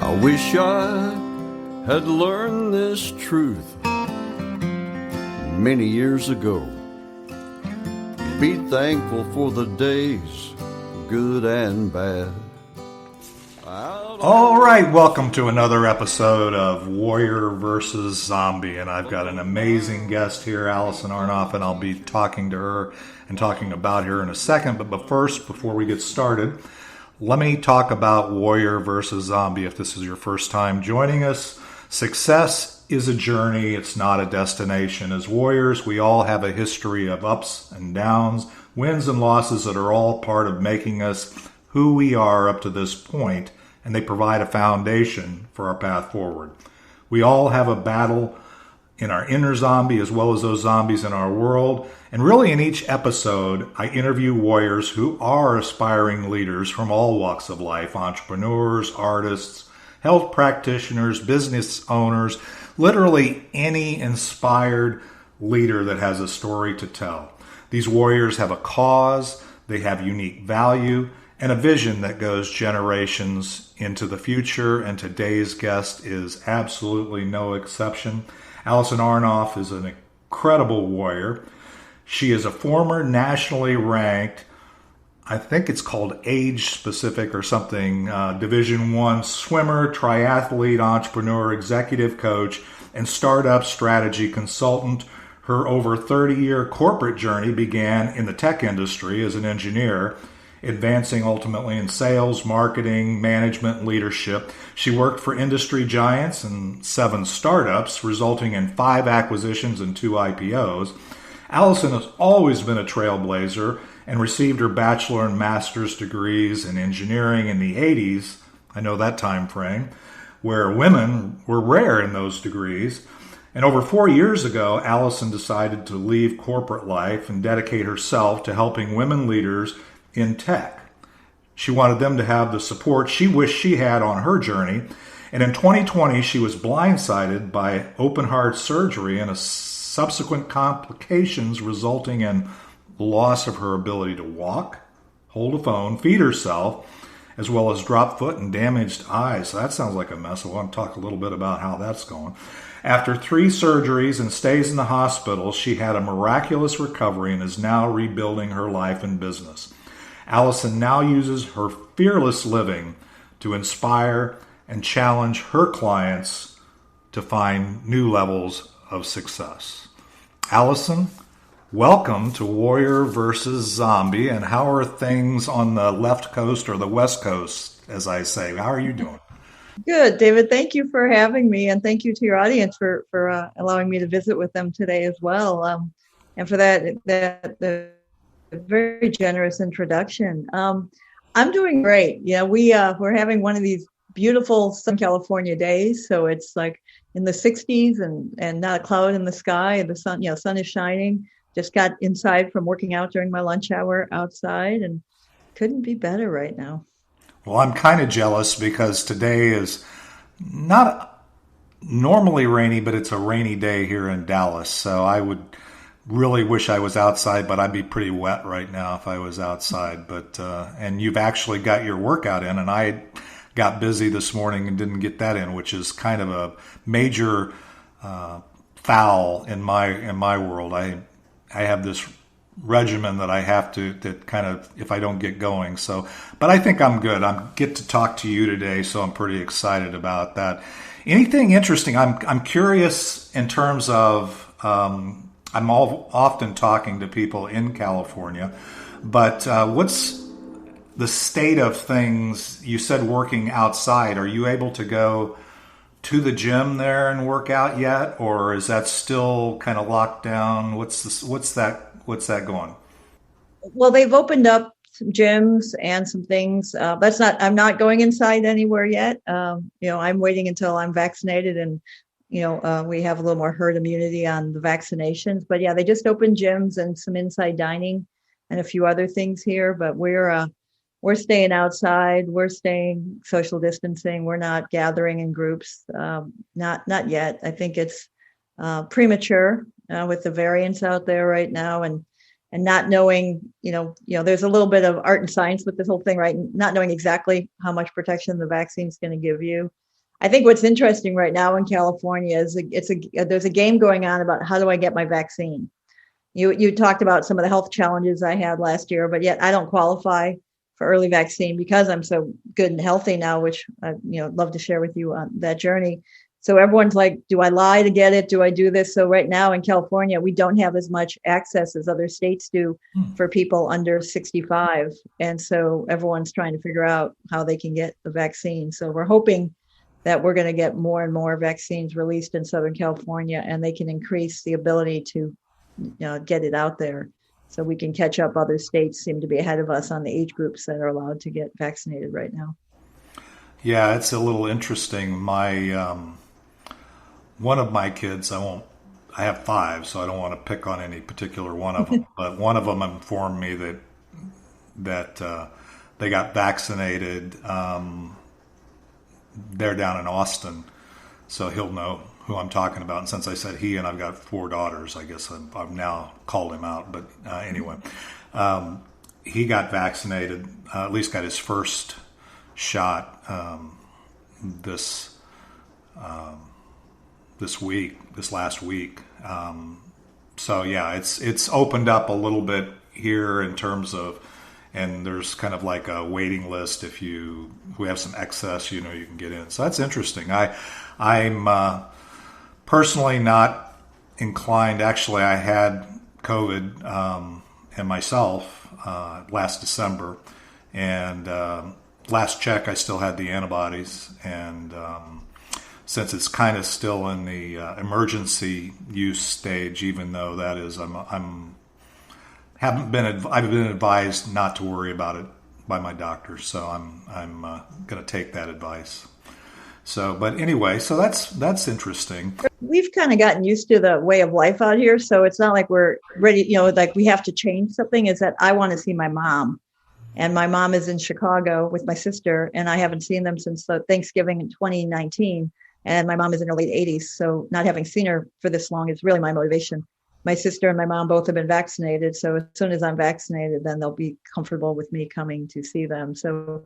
I wish I had learned this truth many years ago. Be thankful for the days, good and bad. All right, welcome to another episode of Warrior versus Zombie, and I've got an amazing guest here, Alison Arnoff, and I'll be talking to her and talking about her in a second. But first, before we get started, let me talk about Warrior versus Zombie. If this is your first time joining us, success is a journey, it's not a destination. As warriors, we all have a history of ups and downs, wins and losses that are all part of making us who we are up to this point, and they provide a foundation for our path forward. We all have a battle in our inner zombie as well as those zombies in our world. And really in each episode, I interview warriors who are aspiring leaders from all walks of life, entrepreneurs, artists, health practitioners, business owners, literally any inspired leader that has a story to tell. These warriors have a cause, they have unique value, and a vision that goes generations into the future, and today's guest is absolutely no exception. Alison Arnoff is an incredible warrior. She is a former nationally ranked, I think it's called age-specific or something, Division I swimmer, triathlete, entrepreneur, executive coach, and startup strategy consultant. Her over 30-year corporate journey began in the tech industry as an engineer, advancing ultimately in sales, marketing, management, leadership. She worked for industry giants and 7 startups, resulting in 5 acquisitions and 2 IPOs. Alison has always been a trailblazer and received her bachelor and master's degrees in engineering in the 80s. I know that time frame, where women were rare in those degrees. And over 4 years ago, Alison decided to leave corporate life and dedicate herself to helping women leaders in tech. She wanted them to have the support she wished she had on her journey. And in 2020, she was blindsided by open heart surgery and a subsequent complications resulting in loss of her ability to walk, hold a phone, feed herself, as well as drop foot and damaged eyes. So that sounds like a mess. I want to talk a little bit about how that's going. After 3 surgeries and stays in the hospital, she had a miraculous recovery and is now rebuilding her life and business. Alison now uses her fearless living to inspire and challenge her clients to find new levels of success. Alison, welcome to Warrior versus Zombie. And how are things on the left coast or the west coast, as I say? How are you doing? Good, David. Thank you for having me, and thank you to your audience for allowing me to visit with them today as well. And for that very generous introduction. I'm doing great. Yeah, we're having one of these beautiful Southern California days, so it's like in the 60s and not a cloud in the sky. The sun is shining. Just got inside from working out during my lunch hour outside, and couldn't be better right now. Well, I'm kind of jealous because today is not normally rainy, but it's a rainy day here in Dallas. So I would really wish I was outside, but I'd be pretty wet right now if I was outside. But and you've actually got your workout in, and I got busy this morning and didn't get that in, which is kind of a major foul in my world. I have this regimen that I have to, that kind of, if I don't get going. So, but I think I'm good. I get to talk to you today, so I'm pretty excited about that. Anything interesting? I'm curious in terms of, I'm often talking to people in California, but what's the state of things? You said working outside. Are you able to go to the gym there and work out yet, or is that still kind of locked down? What's that going? Well, they've opened up some gyms and some things. I'm not going inside anywhere yet. I'm waiting until I'm vaccinated and we have a little more herd immunity on the vaccinations. But yeah, they just opened gyms and some inside dining and a few other things here. But we're staying outside. We're staying social distancing. We're not gathering in groups. Not yet. I think it's premature with the variants out there right now, and not knowing. There's a little bit of art and science with this whole thing, right? Not knowing exactly how much protection the vaccine is going to give you. I think what's interesting right now in California is there's a game going on about how do I get my vaccine. You talked about some of the health challenges I had last year, but yet I don't qualify for early vaccine because I'm so good and healthy now, which I love to share with you on that journey. So everyone's like, do I lie to get it? Do I do this? So right now in California, we don't have as much access as other states do for people under 65. And so everyone's trying to figure out how they can get the vaccine. So we're hoping that we're going to get more and more vaccines released in Southern California, and they can increase the ability to get it out there so we can catch up. Other states seem to be ahead of us on the age groups that are allowed to get vaccinated right now. Yeah, it's a little interesting. My one of my kids, I have 5, so I don't want to pick on any particular one of them, but one of them informed me that they got vaccinated. They're down in Austin, so he'll know who I'm talking about. And since I said he, and I've got 4 daughters, I guess I've now called him out. But anyway, he got vaccinated, at least got his first shot this last week. So yeah, it's opened up a little bit here in terms of, and there's kind of like a waiting list. If we have some excess, you can get in. So that's interesting. I'm personally not inclined. Actually, I had COVID and myself last December, and last check I still had the antibodies, and since it's kind of still in the emergency use stage, even though that is, I've been advised not to worry about it by my doctor, so I'm going to take that advice. So, but anyway, so that's interesting. We've kind of gotten used to the way of life out here, so it's not like we're ready. Like we have to change something. Is that I want to see my mom, and my mom is in Chicago with my sister, and I haven't seen them since Thanksgiving in 2019. And my mom is in her late 80s, so not having seen her for this long is really my motivation. My sister and my mom both have been vaccinated, so as soon as I'm vaccinated, then they'll be comfortable with me coming to see them. So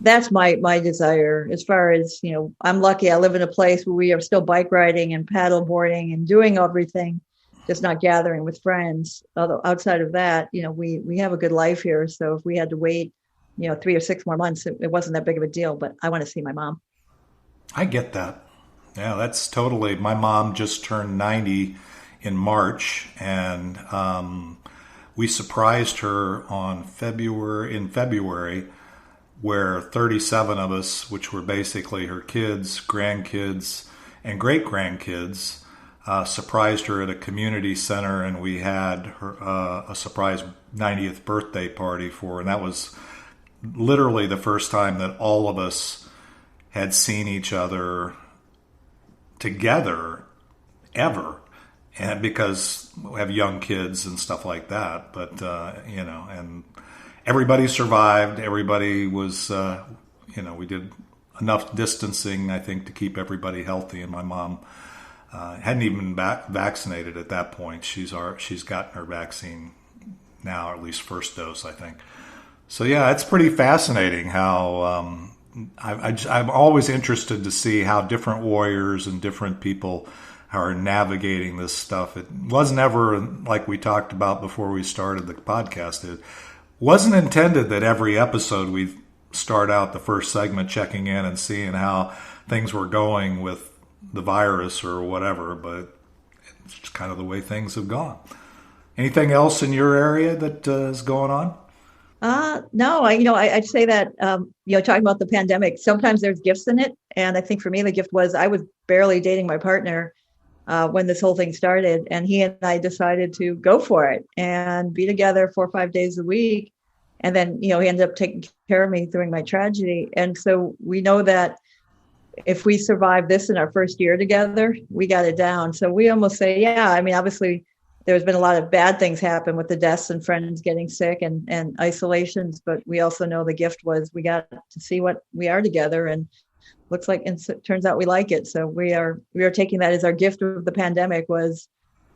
that's my desire. As far as, I'm lucky I live in a place where we are still bike riding and paddle boarding and doing everything, just not gathering with friends. Although outside of that, we have a good life here. So if we had to wait, 3 or 6 more months, it wasn't that big of a deal, but I want to see my mom. I get that. Yeah, that's totally. My mom just turned 90 in March, and we surprised her in February, where 37 of us, which were basically her kids, grandkids, and great-grandkids, surprised her at a community center, and we had her a surprise 90th birthday party for her, and that was literally the first time that all of us had seen each other together ever, and because we have young kids and stuff like that, but and everybody survived. Everybody was we did enough distancing, I think, to keep everybody healthy, and my mom hadn't even been vaccinated at that point. She's gotten her vaccine now, or at least first dose, I think. So yeah, it's pretty fascinating how I'm always interested to see how different warriors and different people are navigating this stuff. It wasn't ever, like we talked about before we started the podcast, it wasn't intended that every episode we start out the first segment checking in and seeing how things were going with the virus or whatever, but it's just kind of the way things have gone. Anything else in your area that is going on? No, I'd say that, talking about the pandemic, sometimes there's gifts in it. And I think for me, the gift was I was barely dating my partner when this whole thing started. And he and I decided to go for it and be together 4 or 5 days a week. And then, he ended up taking care of me during my tragedy. And so we know that if we survived this in our first year together, we got it down. So we almost say, yeah, I mean, obviously, there's been a lot of bad things happen with the deaths and friends getting sick and isolations, but we also know the gift was we got to see what we are together, and looks like, and it turns out we like it. So we are taking that as our gift of the pandemic was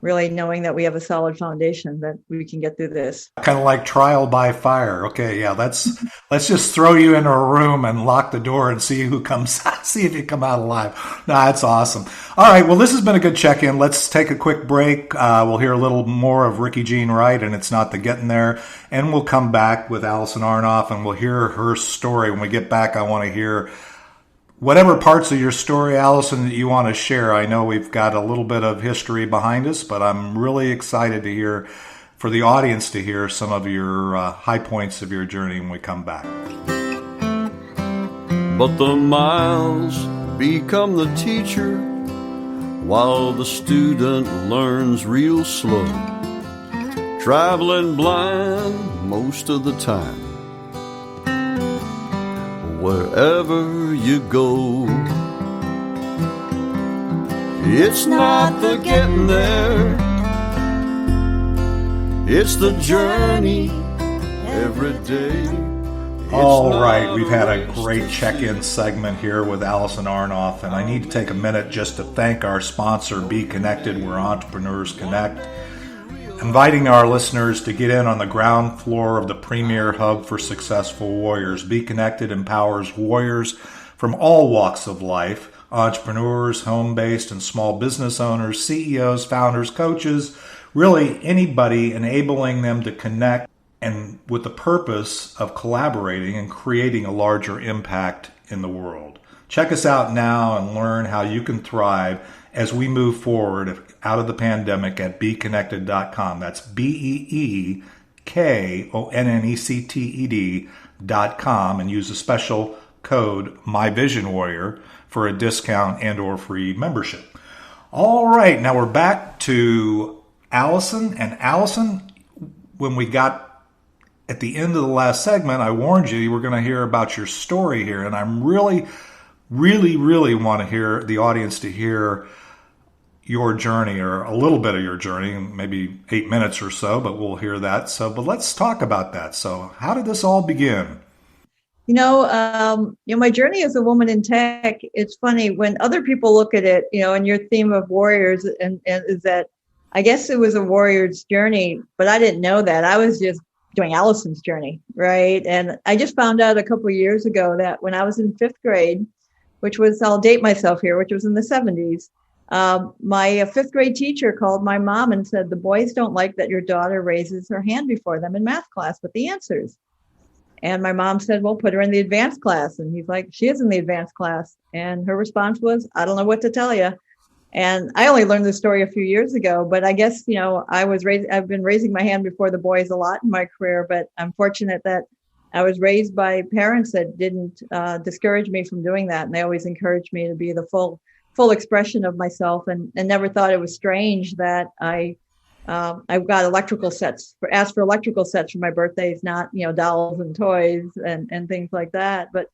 really knowing that we have a solid foundation that we can get through this. Kind of like trial by fire. Okay, yeah, let's just throw you into a room and lock the door and see who comes see if you come out alive. No, that's awesome. All right, well, this has been a good check-in. Let's take a quick break. We'll hear a little more of Ricky Jean Wright, and It's Not the Getting There, and we'll come back with Alison Arnoff, and we'll hear her story. When we get back, I want to hear whatever parts of your story, Alison, that you want to share. I know we've got a little bit of history behind us, but I'm really excited to hear, for the audience to hear some of your high points of your journey when we come back. But the miles become the teacher while the student learns real slow, traveling blind most of the time. Wherever you go, it's not the getting there, it's the journey every day. All right, we've had a great check-in segment here with Alison Arnoff, and I need to take a minute just to thank our sponsor, Be Connected, where entrepreneurs connect, inviting our listeners to get in on the ground floor of the premier hub for successful warriors. Be Connected empowers warriors from all walks of life, entrepreneurs, home-based and small business owners, CEOs, founders, coaches, really anybody, enabling them to connect and with the purpose of collaborating and creating a larger impact in the world. Check us out now and learn how you can thrive as we move forward out of the pandemic at BeConnected.com. That's BeKonnected.com, and use a special code MyVisionWarrior for a discount and or free membership. All right, now we're back to Alison. And Alison, when we got at the end of the last segment, I warned you were going to hear about your story here, and I'm really want to hear the audience to hear your journey, or a little bit of your journey, maybe 8 minutes or so, but we'll hear that. But let's talk about that. So how did this all begin? My journey as a woman in tech, it's funny when other people look at it, and your theme of warriors and is that, I guess it was a warrior's journey, but I didn't know that. I was just doing Alison's journey, right? And I just found out a couple of years ago that when I was in 5th grade, which was, I'll date myself here, which was in the 70s, my 5th grade teacher called my mom and said, the boys don't like that your daughter raises her hand before them in math class with the answers. And my mom said, well, put her in the advanced class. And he's like, she is in the advanced class. And her response was, I don't know what to tell you. And I only learned this story a few years ago, but I guess, I've been raising my hand before the boys a lot in my career, but I'm fortunate that I was raised by parents that didn't discourage me from doing that. And they always encouraged me to be the full expression of myself, and never thought it was strange that I got electrical sets, asked for electrical sets for my birthdays, not, dolls and toys and things like that. But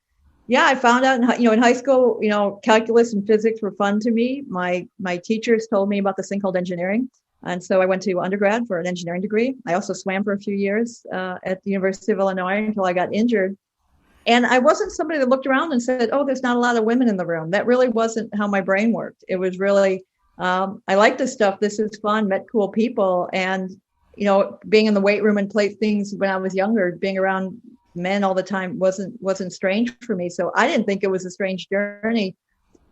yeah, I found out in high school, calculus and physics were fun to me. My teachers told me about this thing called engineering. And so I went to undergrad for an engineering degree. I also swam for a few years at the University of Illinois until I got injured. And I wasn't somebody that looked around and said, oh, there's not a lot of women in the room. That really wasn't how my brain worked. It was really, I like this stuff. This is fun, met cool people. And, being in the weight room and play things when I was younger, being around men all the time wasn't strange for me. So I didn't think it was a strange journey.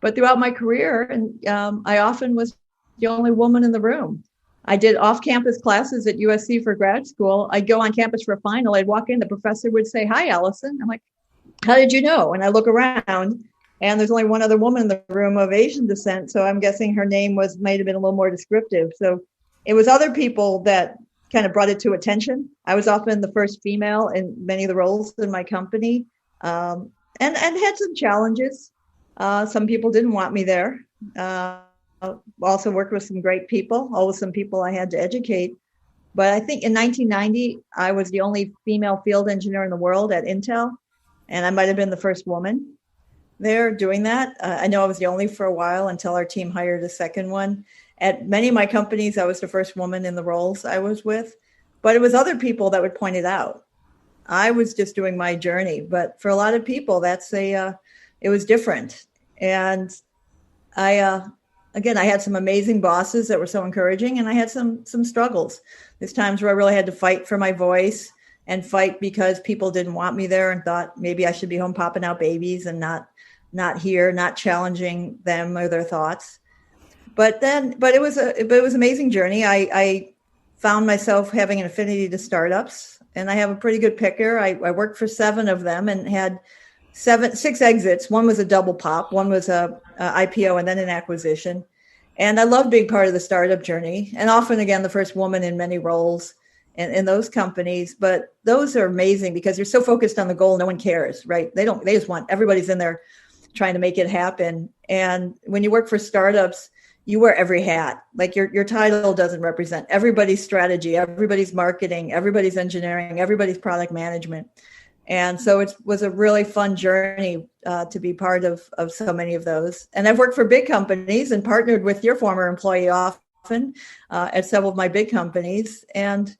But throughout my career, and I often was the only woman in the room. I did off-campus classes at USC for grad school. I'd go on campus for a final. I'd walk in, the professor would say, hi, Alison. I'm like, how did you know? And I look around, and there's only one other woman in the room of Asian descent. So I'm guessing her name might have been a little more descriptive. So it was other people that kind of brought it to attention. I was often the first female in many of the roles in my company, and had some challenges. Some people didn't want me there. Also worked with some great people, always some people I had to educate. But I think in 1990, I was the only female field engineer in the world at Intel. And I might have been the first woman there doing that. I know I was the only for a while until our team hired a second one. At many of my companies, I was the first woman in the roles I was with. But it was other people that would point it out. I was just doing my journey. But for a lot of people, it was different. And I again, I had some amazing bosses that were so encouraging, and I had some struggles. There's times where I really had to fight for my voice and fight because people didn't want me there and thought maybe I should be home popping out babies and not here, not challenging them or their thoughts. But it was an amazing journey. I found myself having an affinity to startups, and I have a pretty good picker. I worked for 7 of them and had 6 exits. One was a double pop, one was a IPO, and then an acquisition. And I loved being part of the startup journey, and often, again, the first woman in many roles in those companies. But those are amazing because you're so focused on the goal, no one cares, right? They just want, everybody's in there trying to make it happen. And when you work for startups, you wear every hat. Like your title doesn't represent everybody's strategy, everybody's marketing, everybody's engineering, everybody's product management. And so it was a really fun journey to be part of so many of those. And I've worked for big companies and partnered with your former employee often at several of my big companies. And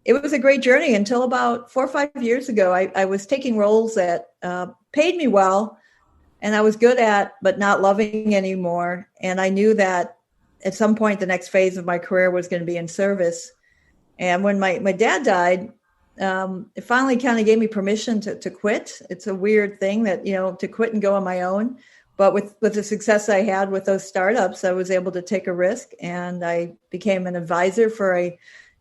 it was a great journey until about 4 or 5 years ago. I was taking roles that paid me well and I was good at, but not loving anymore. And I knew that at some point, the next phase of my career was going to be in service. And when my dad died, it finally kind of gave me permission to quit. It's a weird thing that, to quit and go on my own. But with the success I had with those startups, I was able to take a risk, and I became an advisor for a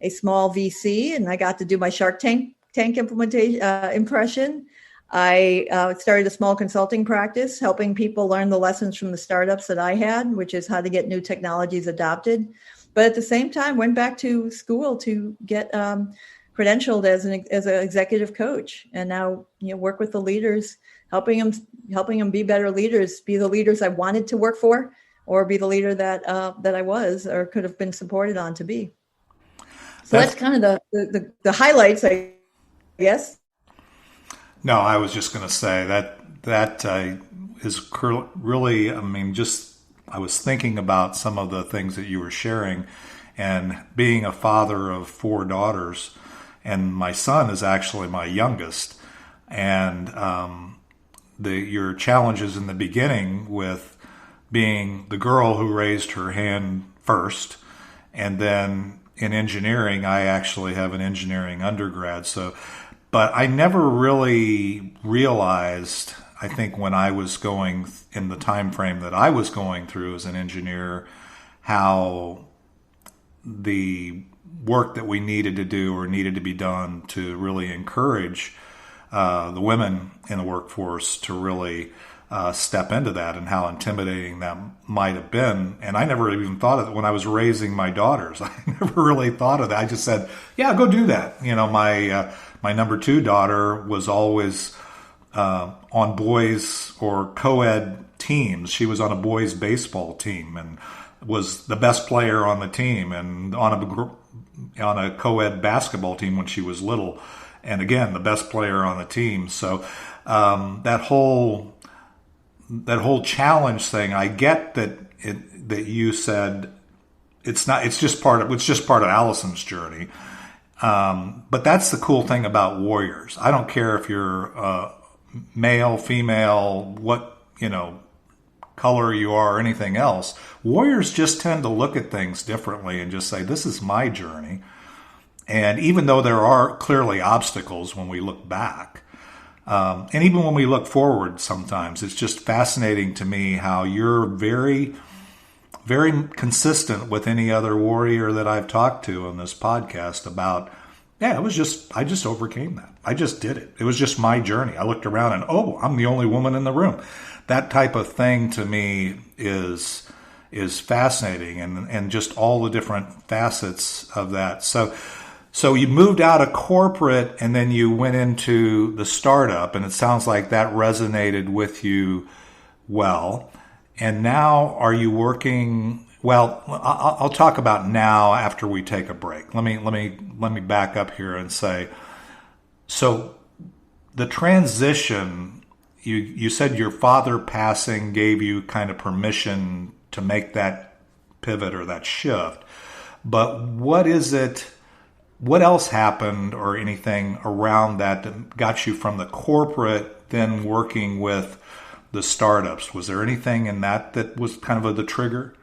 small VC, and I got to do my Shark Tank implementation impression. I started a small consulting practice, helping people learn the lessons from the startups that I had, which is how to get new technologies adopted. But at the same time, went back to school to get credentialed as an executive coach, and now work with the leaders, helping them be better leaders, be the leaders I wanted to work for, or be the leader that I was or could have been supported on to be. So that's kind of the highlights, I guess. No, I was just going to say that is really, I was thinking about some of the things that you were sharing, and being a father of 4 daughters, and my son is actually my youngest, and your challenges in the beginning with being the girl who raised her hand first, and then in engineering, I actually have an engineering undergrad, but I never really realized, I think when I was going in the time frame that I was going through as an engineer, how the work that we needed to do or needed to be done to really encourage the women in the workforce to really step into that, and how intimidating that might have been. And I never even thought of it when I was raising my daughters. I never really thought of that. I just said, yeah, go do that. My number 2 daughter was always on boys or co-ed teams. She was on a boys baseball team and was the best player on the team, and on a co-ed basketball team when she was little, and again, the best player on the team. So that whole challenge thing, I get that you said it's just part of Alison's journey. But that's the cool thing about warriors. I don't care if you're male, female, what color you are, or anything else. Warriors just tend to look at things differently and just say, this is my journey. And even though there are clearly obstacles when we look back, and even when we look forward sometimes, it's just fascinating to me how you're very, very consistent with any other warrior that I've talked to on this podcast about, I just overcame that. I just did it. It was just my journey. I looked around and, I'm the only woman in the room. That type of thing to me is fascinating, and just all the different facets of that. So you moved out of corporate and then you went into the startup, and it sounds like that resonated with you well. And now are you working? Well, I'll talk about now after we take a break. Let me back up here and say, so the transition, you said your father passing gave you kind of permission to make that pivot or that shift. But what else happened or anything around that got you from the corporate then working with the startups? Was there anything in that was kind of the trigger?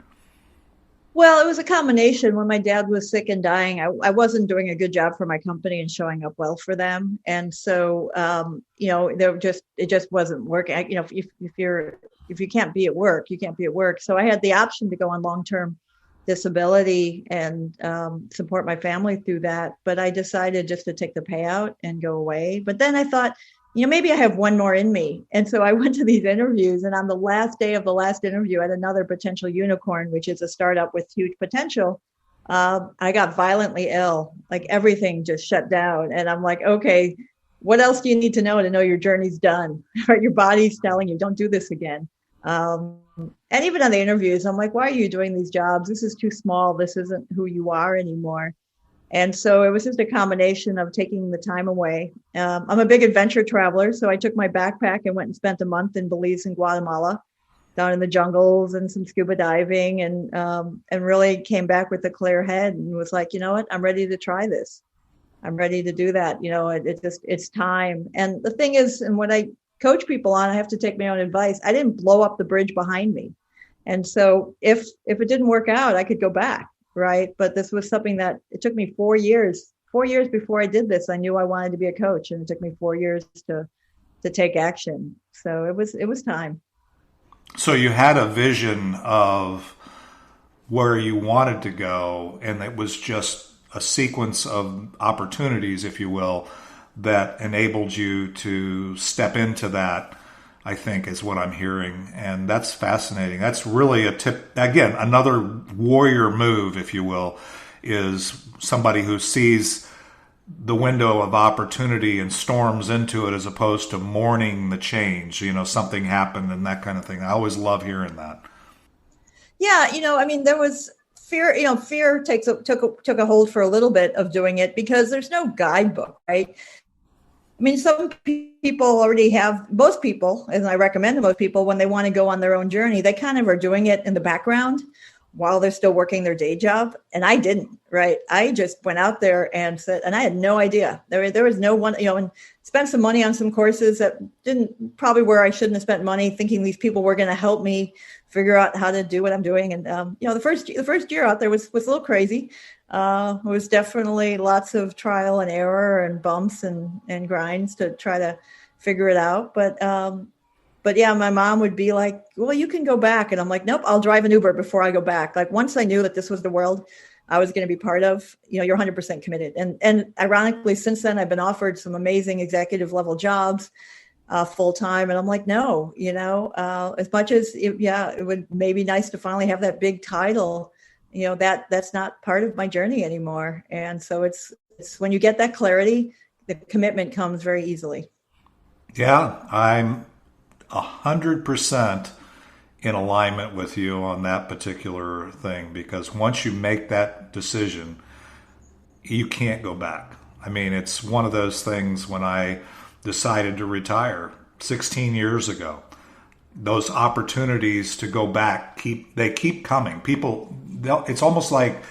Well, it was a combination. When my dad was sick and dying, I wasn't doing a good job for my company and showing up well for them. And so, it just wasn't working. If you can't be at work, you can't be at work. So I had the option to go on long-term disability and support my family through that. But I decided just to take the payout and go away. But then I thought, maybe I have one more in me. And so I went to these interviews, and on the last day of the last interview at another potential unicorn, which is a startup with huge potential, I got violently ill. Like everything just shut down. And I'm like, okay, what else do you need to know your journey's done? Your body's telling you, don't do this again. And even on the interviews, I'm like, why are you doing these jobs? This is too small. This isn't who you are anymore. And so it was just a combination of taking the time away. I'm a big adventure traveler, so I took my backpack and went and spent a month in Belize and Guatemala, down in the jungles and some scuba diving, and really came back with a clear head and was like, you know what, I'm ready to try this. I'm ready to do that. It's time. And the thing is, and when I coach people on, I have to take my own advice. I didn't blow up the bridge behind me. And so if it didn't work out, I could go back. Right. But this was something that it took me 4 years. 4 years before I did this, I knew I wanted to be a coach, and it took me 4 years to take action. So it was time. So you had a vision of where you wanted to go, and it was just a sequence of opportunities, if you will, that enabled you to step into that, I think, is what I'm hearing. And that's fascinating. That's really a tip. Again, another warrior move, if you will, is somebody who sees the window of opportunity and storms into it, as opposed to mourning the change. Something happened and that kind of thing. I always love hearing that. Yeah. There was fear. Fear took a hold for a little bit of doing it because there's no guidebook, right? Some people already have, most people, and I recommend to most people, when they want to go on their own journey, they kind of are doing it in the background while they're still working their day job. And I didn't, right? I just went out there and said, and I had no idea. There was no one, and spent some money on some courses that didn't, probably where I shouldn't have spent money, thinking these people were going to help me figure out how to do what I'm doing. And, the first year out there was a little crazy. It was definitely lots of trial and error and bumps and grinds to try to figure it out. But yeah, my mom would be like, well, you can go back. And I'm like, nope, I'll drive an Uber before I go back. Like once I knew that this was the world I was going to be part of, you're 100% committed. And ironically, since then, I've been offered some amazing executive level jobs full time. And I'm like, no, as much as it would maybe nice to finally have that big title, that's not part of my journey anymore. And so it's when you get that clarity, the commitment comes very easily. Yeah, I'm 100% in alignment with you on that particular thing, because once you make that decision, you can't go back. It's one of those things. When I decided to retire 16 years ago, those opportunities to go back keep coming. It's almost like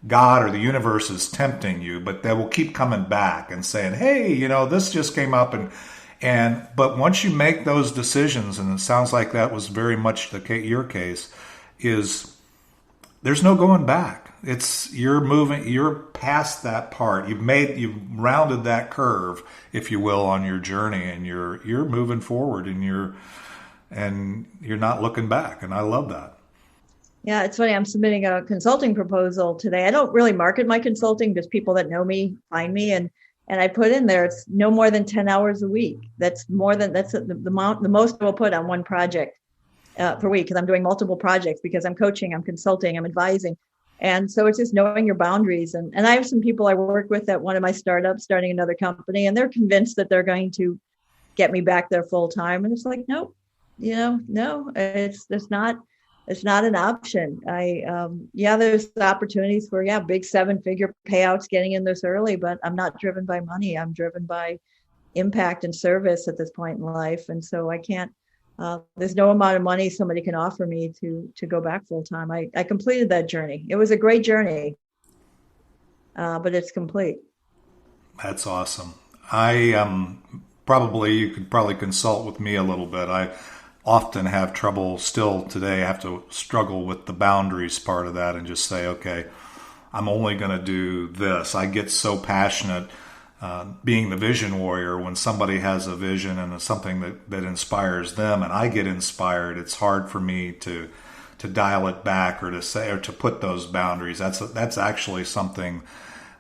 God or the universe is tempting you, but they will keep coming back and saying, hey, this just came up. But once you make those decisions, and it sounds like that was very much your case, is there's no going back. You're past that part. You've rounded that curve, if you will, on your journey, and you're moving forward, and you're not looking back. And I love that. Yeah, it's funny. I'm submitting a consulting proposal today. I don't really market my consulting, just people that know me find me, and I put in there, it's no more than 10 hours a week. That's the most I will put on one project per week, because I'm doing multiple projects, because I'm coaching, I'm consulting, I'm advising. And so it's just knowing your boundaries. And I have some people I work with at one of my startups, starting another company, and they're convinced that they're going to get me back there full time. And it's like, nope, no, it's not an option. There's opportunities for, big 7-figure payouts getting in this early, but I'm not driven by money. I'm driven by impact and service at this point in life. And so I can't, there's no amount of money somebody can offer me to go back full time. I completed that journey. It was a great journey, but it's complete. That's awesome. You could probably consult with me a little bit. often have trouble still today. I have to struggle with the boundaries part of that and just say, okay, I'm only going to do this. I get so passionate being the vision warrior when somebody has a vision and it's something that inspires them and I get inspired. It's hard for me to dial it back or to say or to put those boundaries. That's actually something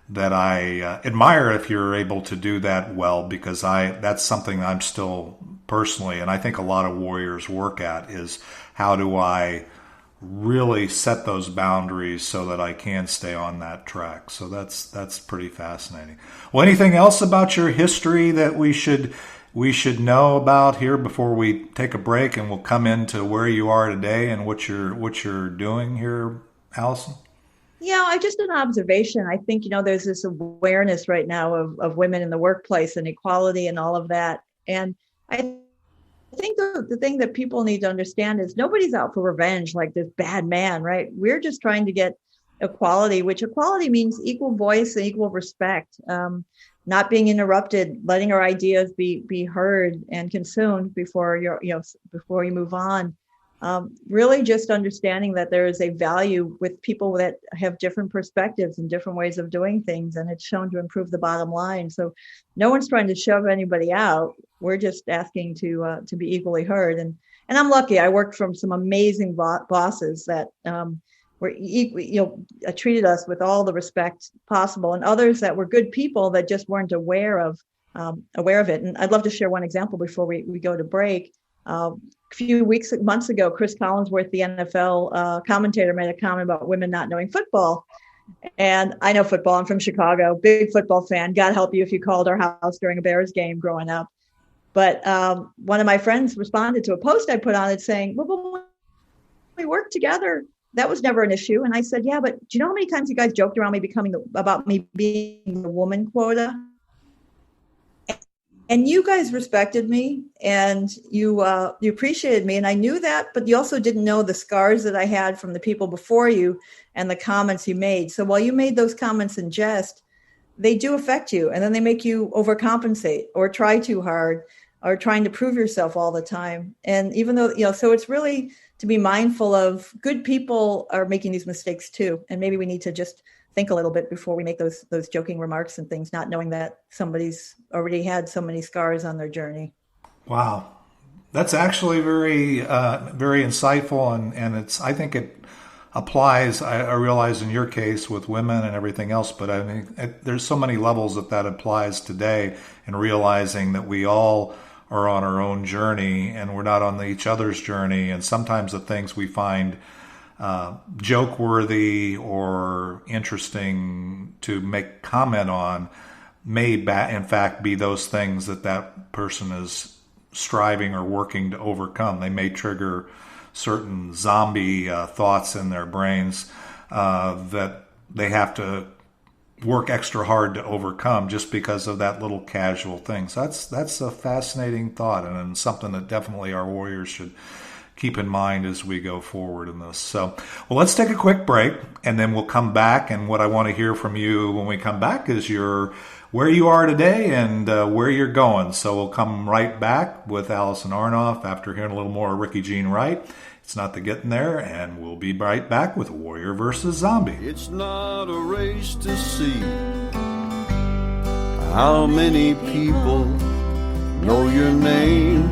that I admire if you're able to do that well, because that's something I'm still personally, and I think a lot of warriors work at, is how do I really set those boundaries so that I can stay on that track. So that's pretty fascinating. Well, anything else about your history that we should know about here before we take a break, and we'll come into where you are today and what you're doing here, Alison? Yeah, I just an observation. I think, there's this awareness right now of women in the workplace and equality and all of that. And I think the thing that people need to understand is nobody's out for revenge like this bad man, right? We're just trying to get equality, which equality means equal voice and equal respect, not being interrupted, letting our ideas be heard and consumed before before you move on. Really just understanding that there is a value with people that have different perspectives and different ways of doing things, and it's shown to improve the bottom line. So no one's trying to shove anybody out. We're just asking to be equally heard. And I'm lucky. I worked from some amazing bosses that were treated us with all the respect possible, and others that were good people that just weren't aware of it. And I'd love to share one example before we go to break. A few months ago, Chris Collinsworth, the NFL commentator, made a comment about women not knowing football. And I know football. I'm from Chicago, big football fan. God help you if you called our house during a Bears game growing up. But one of my friends responded to a post I put on it saying, well, when we worked together, that was never an issue. And I said, yeah, but do you know how many times you guys joked around me about me being the woman quota? And you guys respected me, and you appreciated me, and I knew that, but you also didn't know the scars that I had from the people before you and the comments you made. So while you made those comments in jest, they do affect you, and then they make you overcompensate or try too hard or trying to prove yourself all the time. And even though, so it's really to be mindful of good people are making these mistakes too, and maybe we need to just think a little bit before we make those joking remarks and things, not knowing that somebody's already had so many scars on their journey. Wow. That's actually very, very insightful. And I think it applies, I realize in your case with women and everything else, but I mean, there's so many levels that applies today, and realizing that we all are on our own journey and we're not on each other's journey. And sometimes the things we find joke-worthy or interesting to make comment on may in fact be those things that person is striving or working to overcome. They may trigger certain zombie thoughts in their brains that they have to work extra hard to overcome just because of that little casual thing. So that's a fascinating thought, and something that definitely our warriors should keep in mind as we go forward in this. So, well, let's take a quick break, and then we'll come back. And what I want to hear from you when we come back is where you are today and where you're going. So we'll come right back with Alison Arnoff after hearing a little more of Ricky Jean Wright. It's Not the Getting There, and we'll be right back with Warrior versus Zombie. It's not a race to see how many people know your name.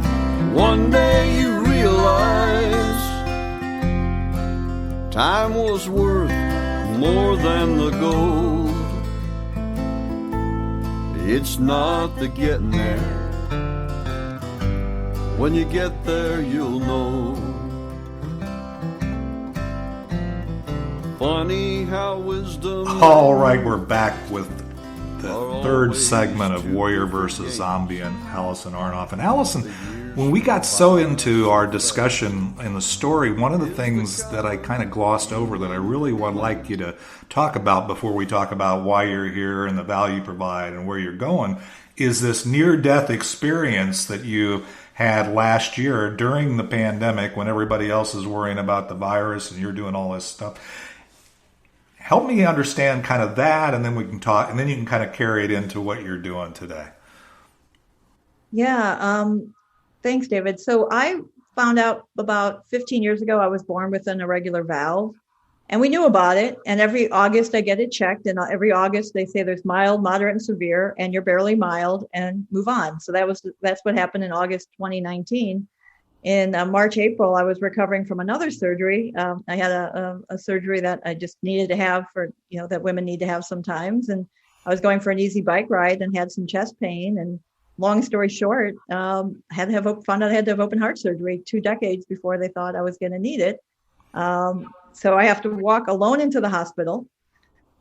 One day you realize time was worth more than the gold. It's not the getting there. When you get there, you'll know. Funny how wisdom... All right, we're back with the third segment of Warrior versus Zombie and Alison Arnoff. And Alison, when we got so into our discussion in the story, one of the things that I kind of glossed over that I really would like you to talk about before we talk about why you're here and the value you provide and where you're going is this near-death experience that you had last year during the pandemic when everybody else is worrying about the virus and you're doing all this stuff. Help me understand kind of that, and then we can talk, and then you can kind of carry it into what you're doing today. Yeah. Thanks, David. So I found out about 15 years ago I was born with an irregular valve. And we knew about it. And every August I get it checked. And every August they say there's mild, moderate, and severe, and you're barely mild, and move on. So that's what happened in August 2019. In March, April, I was recovering from another surgery. I had a surgery that I just needed to have for, that women need to have sometimes. And I was going for an easy bike ride and had some chest pain. And long story short, found out I had to have open heart surgery 2 decades before they thought I was going to need it. So I have to walk alone into the hospital.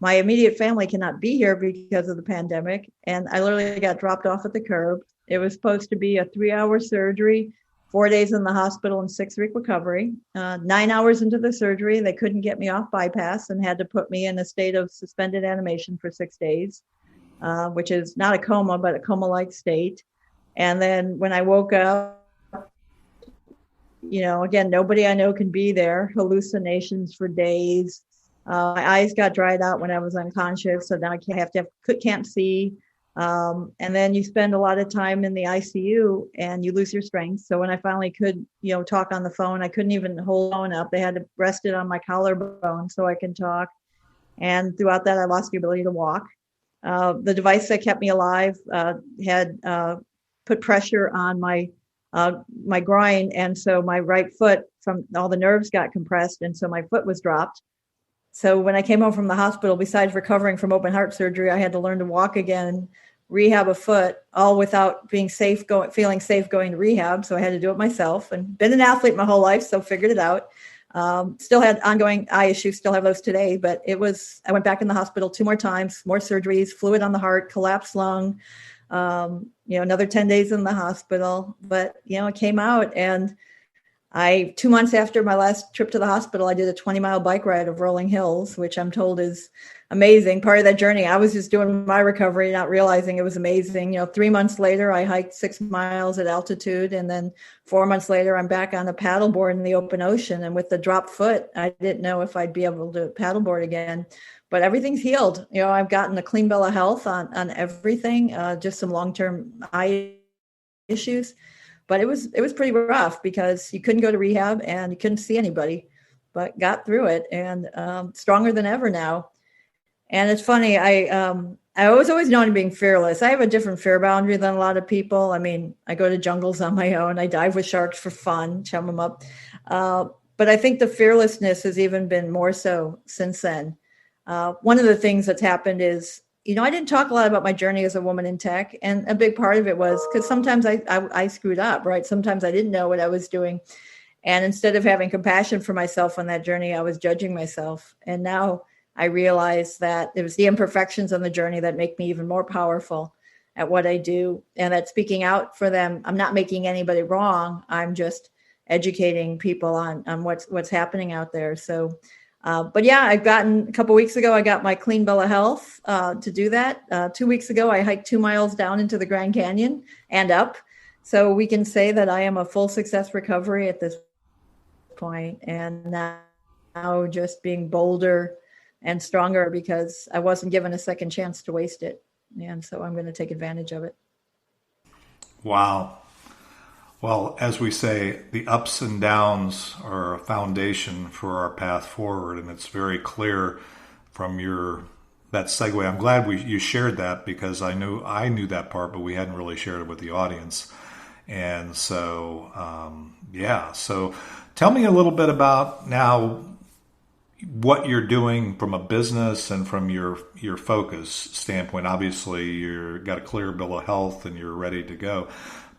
My immediate family cannot be here because of the pandemic. And I literally got dropped off at the curb. It was supposed to be a 3-hour surgery, 4 days in the hospital and 6-week recovery. 9 hours into the surgery, they couldn't get me off bypass and had to put me in a state of suspended animation for 6 days, which is not a coma, but a coma-like state. And then when I woke up, again, nobody I know can be there. Hallucinations for days. My eyes got dried out when I was unconscious, so now I can't see. And then you spend a lot of time in the ICU and you lose your strength. So when I finally could, talk on the phone, I couldn't even hold the phone up. They had to rest it on my collarbone so I can talk. And throughout that, I lost the ability to walk. The device that kept me alive had put pressure on my groin. And so my right foot, from all the nerves got compressed. And so my foot was dropped. So when I came home from the hospital, besides recovering from open heart surgery, I had to learn to walk again, rehab a foot, all without feeling safe going to rehab. So I had to do it myself, and been an athlete my whole life. So figured it out. Still had ongoing eye issues, still have those today, but I went back in the hospital 2 more times, more surgeries, fluid on the heart, collapsed lung, another 10 days in the hospital, but, it came out. And 2 months after my last trip to the hospital, I did a 20-mile bike ride of rolling hills, which I'm told is amazing. Part of that journey, I was just doing my recovery, not realizing it was amazing. 3 months later, I hiked 6 miles at altitude. And then 4 months later, I'm back on a paddleboard in the open ocean. And with the dropped foot, I didn't know if I'd be able to paddleboard again. But everything's healed. I've gotten a clean bill of health on everything, just some long-term eye issues. But it was pretty rough because you couldn't go to rehab and you couldn't see anybody, but got through it, and stronger than ever now. And it's funny, I was always known as being fearless. I have a different fear boundary than a lot of people. I mean, I go to jungles on my own. I dive with sharks for fun, chum them up. But I think the fearlessness has even been more so since then. One of the things that's happened is, I didn't talk a lot about my journey as a woman in tech. And a big part of it was because sometimes I screwed up, right? Sometimes I didn't know what I was doing. And instead of having compassion for myself on that journey, I was judging myself. And now I realize that it was the imperfections on the journey that make me even more powerful at what I do. And that speaking out for them, I'm not making anybody wrong. I'm just educating people on what's happening out there. So but yeah, a couple weeks ago, I got my clean bill of health to do that. 2 weeks ago, I hiked 2 miles down into the Grand Canyon and up. So we can say that I am a full success recovery at this point. And now just being bolder and stronger because I wasn't given a second chance to waste it. And so I'm going to take advantage of it. Wow. Well, as we say, the ups and downs are a foundation for our path forward, and it's very clear from that segue. I'm glad you shared that because I knew that part, but we hadn't really shared it with the audience. And so, So, tell me a little bit about now what you're doing from a business and from your focus standpoint. Obviously, you've got a clear bill of health and you're ready to go.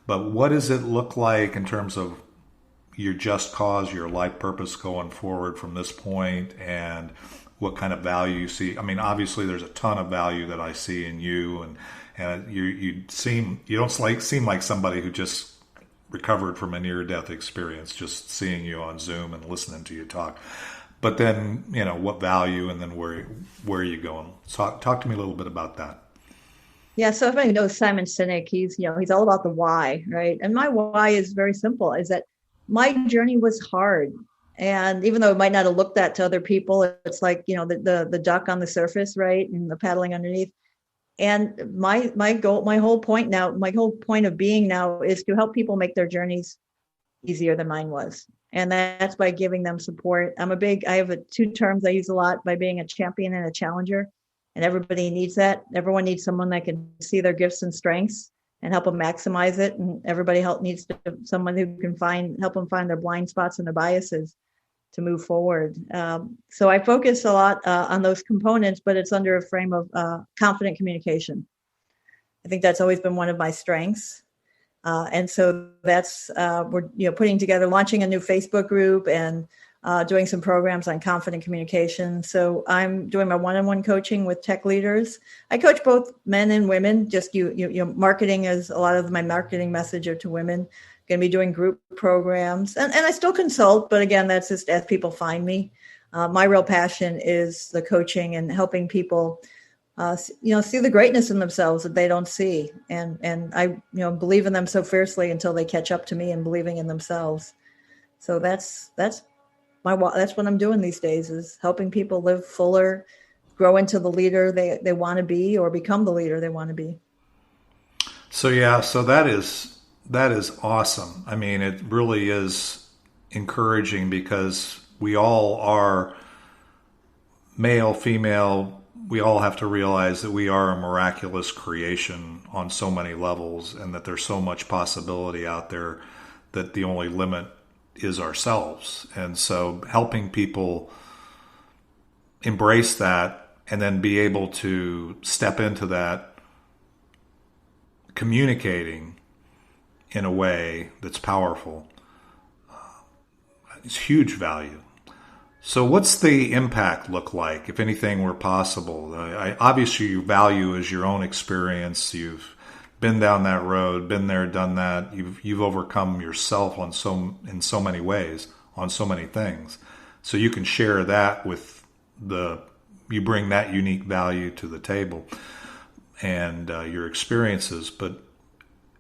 But what does it look like in terms of your just cause, your life purpose going forward from this point, and what kind of value you see? I mean, obviously, there's a ton of value that I see in you, and you don't seem like somebody who just recovered from a near-death experience, just seeing you on Zoom and listening to you talk. But then, what value, and then where are you going? So talk to me a little bit about that. Yeah, so if anybody knows Simon Sinek, he's all about the why, right? And my why is very simple, is that my journey was hard. And even though it might not have looked that to other people, it's like, the duck on the surface, right? And the paddling underneath. And my whole point of being now is to help people make their journeys easier than mine was. And that's by giving them support. I have two terms I use a lot, by being a champion and a challenger. And everybody needs that. Everyone needs someone that can see their gifts and strengths and help them maximize it. And everybody needs someone who can help them find their blind spots and their biases to move forward. So I focus a lot on those components, but it's under a frame of confident communication. I think that's always been one of my strengths. And so that's, we're putting together, launching a new Facebook group and doing some programs on confident communication. So I'm doing my one-on-one coaching with tech leaders. I coach both men and women. Just marketing is a lot of my marketing message to women. Going to be doing group programs, and I still consult, but again, that's just as people find me. My real passion is the coaching and helping people, see the greatness in themselves that they don't see, and I believe in them so fiercely until they catch up to me in believing in themselves. So that's what I'm doing these days, is helping people live fuller, grow into the leader they want to be, or become the leader they want to be. So that is awesome. I mean, it really is encouraging, because we all are male, female. We all have to realize that we are a miraculous creation on so many levels, and that there's so much possibility out there that the only limit is ourselves. And so helping people embrace that and then be able to step into that, communicating in a way that's powerful, it's huge value. So what's the impact look like, if anything were possible? Obviously, your value is your own experience. You've been down that road, been there, done that. You've overcome yourself in so many ways, on so many things. So you can share that with you bring that unique value to the table and your experiences. But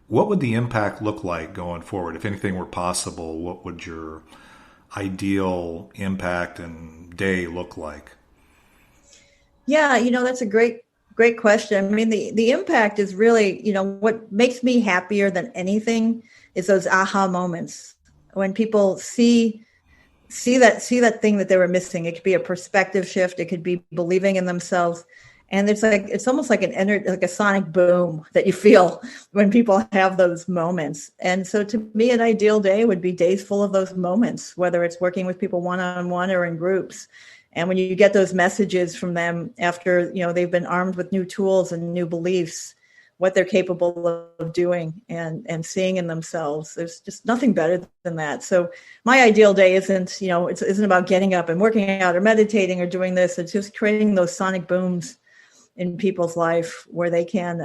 what would the impact look like going forward? If anything were possible, what would your ideal impact and day look like? Yeah, that's a great question. I mean, the impact is really, what makes me happier than anything is those aha moments when people see that thing that they were missing. It could be a perspective shift. It could be believing in themselves. And it's almost like like a sonic boom that you feel when people have those moments. And so to me, an ideal day would be days full of those moments, whether it's working with people one-on-one or in groups. And when you get those messages from them after, they've been armed with new tools and new beliefs, what they're capable of doing and seeing in themselves, there's just nothing better than that. So my ideal day isn't about getting up and working out or meditating or doing this. It's just creating those sonic booms in people's life where they can,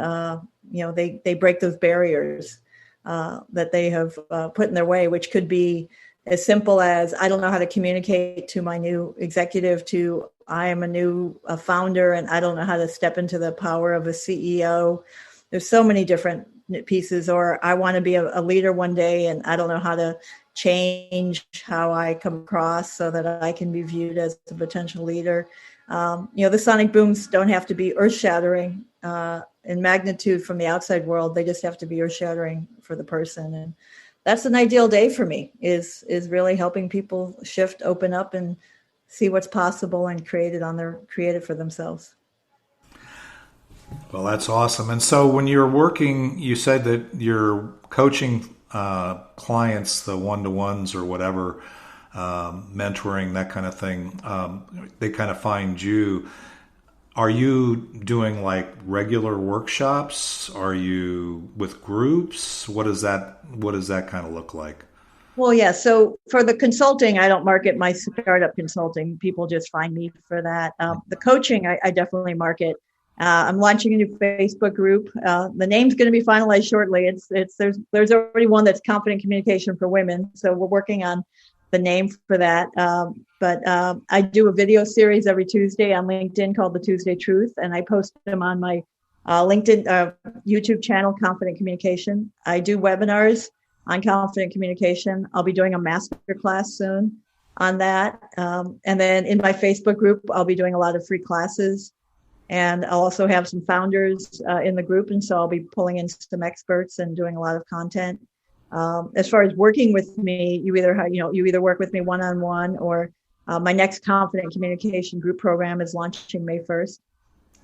they break those barriers that they have put in their way, which could be as simple as, I don't know how to communicate to my new executive, to I am a new founder and I don't know how to step into the power of a CEO. There's so many different pieces. Or I want to be a leader one day and I don't know how to change how I come across so that I can be viewed as a potential leader. The sonic booms don't have to be earth-shattering in magnitude from the outside world. They just have to be earth-shattering for the person. And that's an ideal day for me, is really helping people shift, open up, and see what's possible and create it for themselves. Well, that's awesome. And so when you're working, you said that you're coaching clients, the one-to-ones or whatever, mentoring, that kind of thing. They kind of find you. Are you doing like regular workshops? Are you with groups? What does that kind of look like? Well, yeah. So for the consulting, I don't market my startup consulting. People just find me for that. The coaching, I definitely market. I'm launching a new Facebook group. The name's going to be finalized shortly. There's already one that's Confident Communication for Women. So we're working on the name for that. But I do a video series every Tuesday on LinkedIn called The Tuesday Truth. And I post them on my LinkedIn, YouTube channel, Confident Communication. I do webinars on confident communication. I'll be doing a masterclass soon on that. And then in my Facebook group, I'll be doing a lot of free classes. And I'll also have some founders in the group. And so I'll be pulling in some experts and doing a lot of content. As far as working with me, you either work with me one-on-one, or my next confident communication group program is launching May 1st.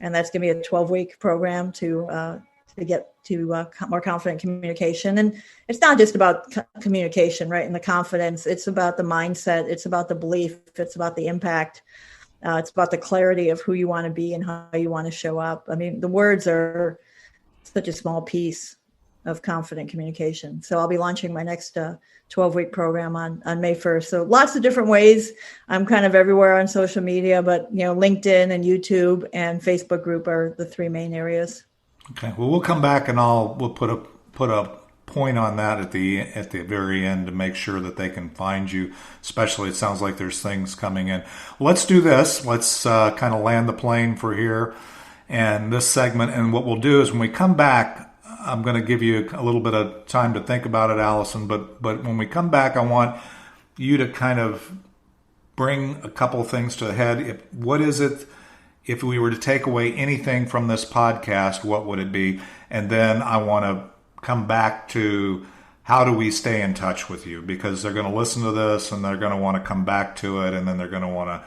And that's going to be a 12-week program to get to more confident communication. And it's not just about communication, right? And the confidence. It's about the mindset. It's about the belief. It's about the impact. It's about the clarity of who you want to be and how you want to show up. I mean, the words are such a small piece of confident communication. So I'll be launching my next 12-week program on May 1st. So lots of different ways. I'm kind of everywhere on social media, but LinkedIn and YouTube and Facebook group are the three main areas. Okay. Well, we'll come back and we'll put a point on that at the very end to make sure that they can find you. Especially, it sounds like there's things coming in. Let's do this. Let's kind of land the plane for here and this segment. And what we'll do is when we come back, I'm going to give you a little bit of time to think about it, Alison, but when we come back, I want you to kind of bring a couple of things to a head. What is it, if we were to take away anything from this podcast, what would it be? And then I want to come back to how do we stay in touch with you? Because they're going to listen to this and they're going to want to come back to it, and then they're going to want to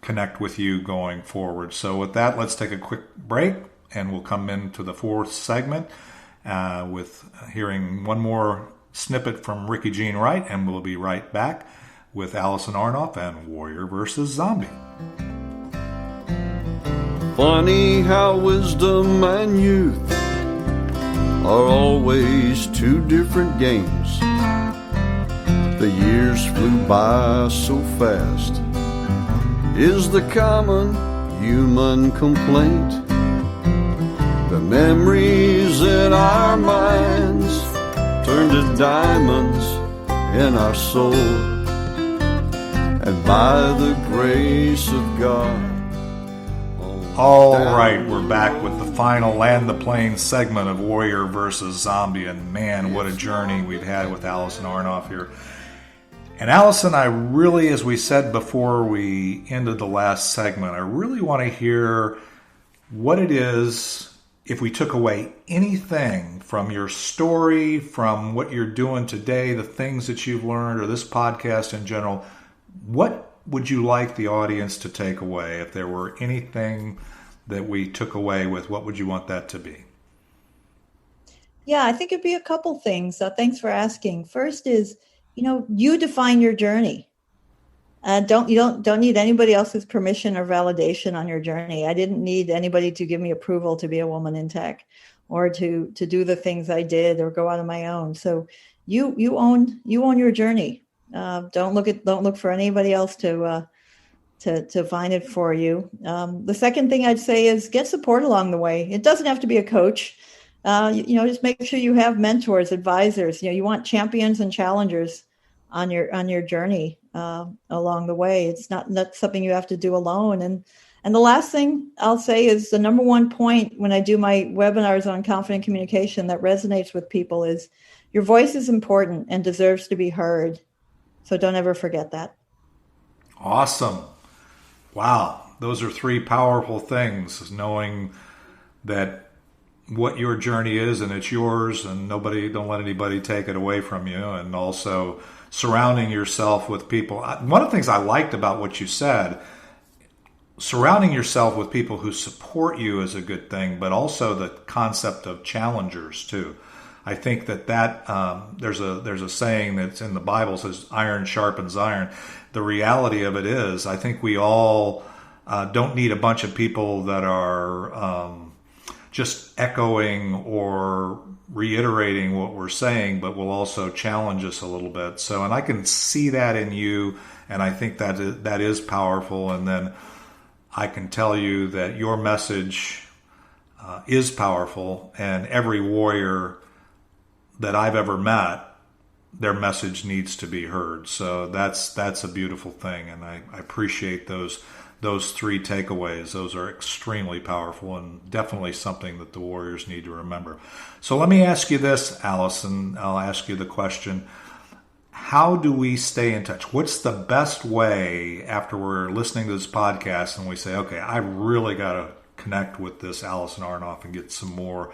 connect with you going forward. So with that, let's take a quick break, and we'll come into the fourth segment with hearing one more snippet from Ricky Jean Wright, and we'll be right back with Alison Arnoff and Warrior versus Zombie. Funny how wisdom and youth are always two different games. The years flew by so fast, is the common human complaint. The memories in our minds turn to diamonds in our soul, and by the grace of God. All right, we're back with the final Land the Plane segment of Warrior versus Zombie, and man, what a journey we've had with Alison Arnoff here. And Alison, I really, as we said before we ended the last segment, I really want to hear what it is. If we took away anything from your story, from what you're doing today, the things that you've learned, or this podcast in general, what would you like the audience to take away? If there were anything that we took away with, what would you want that to be? Yeah, I think it'd be a couple things. Thanks for asking. First is, you define your journey. Don't need anybody else's permission or validation on your journey. I didn't need anybody to give me approval to be a woman in tech, or to do the things I did, or go out on my own. So you own your journey. Don't look for anybody else to find it for you. The second thing I'd say is get support along the way. It doesn't have to be a coach. Just make sure you have mentors, advisors. You want champions and challengers on your journey along the way. It's not something you have to do alone. And the last thing I'll say is the number one point when I do my webinars on confident communication that resonates with people is your voice is important and deserves to be heard. So don't ever forget that. Awesome. Wow. Those are three powerful things, knowing that what your journey is and it's yours, and don't let anybody take it away from you. And also surrounding yourself with people. One of the things I liked about what you said, surrounding yourself with people who support you is a good thing, but also the concept of challengers too. I think that there's a saying that's in the Bible, says iron sharpens iron. The reality of it is, I think we all don't need a bunch of people that are just echoing or reiterating what we're saying, but will also challenge us a little bit. So, and I can see that in you, and I think that is powerful. And then I can tell you that your message is powerful, and every warrior that I've ever met, their message needs to be heard. So that's a beautiful thing, and I appreciate those three takeaways. Those are extremely powerful and definitely something that the warriors need to remember. So let me ask you this, Alison. I'll ask you the question, how do we stay in touch? What's the best way after we're listening to this podcast and we say, okay, I really got to connect with this Alison Arnoff and get some more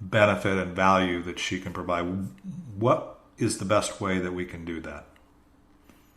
benefit and value that she can provide? What is the best way that we can do that?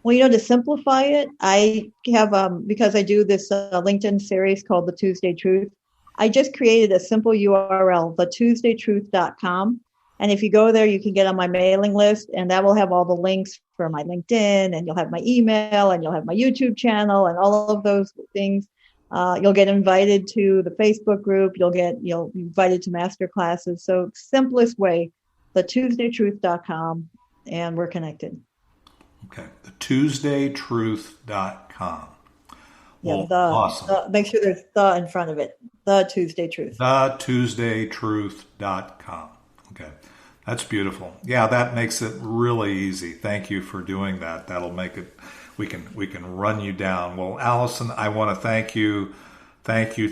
Well, to simplify it, I have, because I do this LinkedIn series called The Tuesday Truth, I just created a simple URL, thetuesdaytruth.com. And if you go there, you can get on my mailing list, and that will have all the links for my LinkedIn, and you'll have my email, and you'll have my YouTube channel, and all of those things. You'll get invited to the Facebook group. You'll be invited to master classes. So simplest way, thetuesdaytruth.com, and we're connected. Okay, thetuesdaytruth.com. Well, yeah, awesome. Make sure there's the in front of it. The Tuesday Truth. Thetuesdaytruth.com. Okay, that's beautiful. Yeah, that makes it really easy. Thank you for doing that. That'll make it. We can run you down. Well, Alison, I want to thank you. Thank you.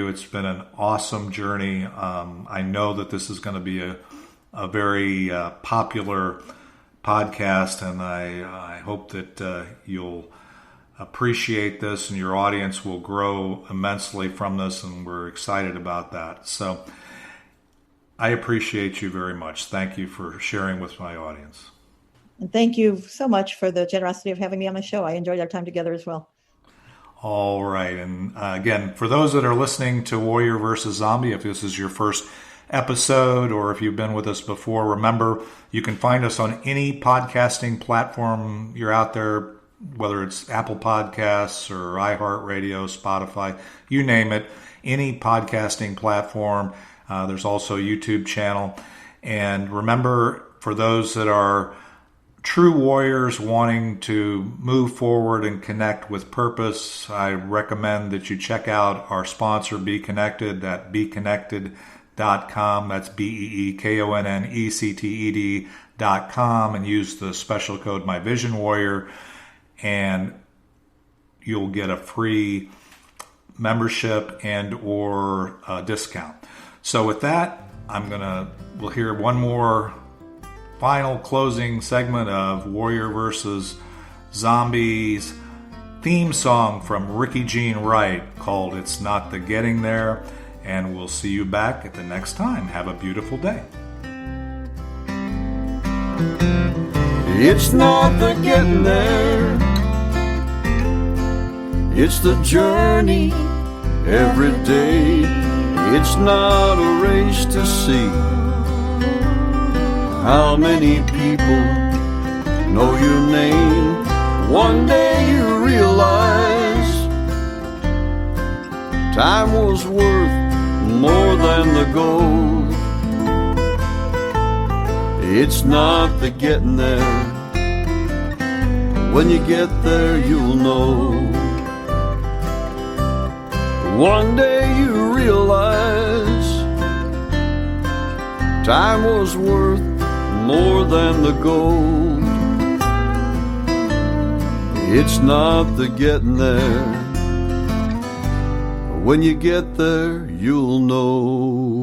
It's been an awesome journey. I know that this is going to be a very popular podcast, and I hope that you'll appreciate this and your audience will grow immensely from this, and we're excited about that. So I appreciate you very much. Thank you for sharing with my audience. And thank you so much for the generosity of having me on the show. I enjoyed our time together as well. All right. And again, for those that are listening to Warrior versus Zombie, if this is your first episode or if you've been with us before, remember you can find us on any podcasting platform you're out there, whether it's Apple Podcasts or iHeartRadio, Spotify, you name it, any podcasting platform. There's also a YouTube channel. And remember, for those that are true warriors wanting to move forward and connect with purpose, I recommend that you check out our sponsor, Be Connected, at BeConnected.com. That's BeConnected.com, and use the special code MyVisionWarrior, and you'll get a free membership and or discount. So with that, we'll hear one more final closing segment of Warrior versus Zombies theme song from Ricky Jean Wright called It's Not the Getting There, and we'll see you back at the next time. Have a beautiful day. It's not the getting there, it's the journey every day. It's not a race to see how many people know your name. One day you realize time was worth more than the gold. It's not the getting there. When you get there, you'll know. One day you realize time was worth more than the gold. It's not the getting there. When you get there, you'll know.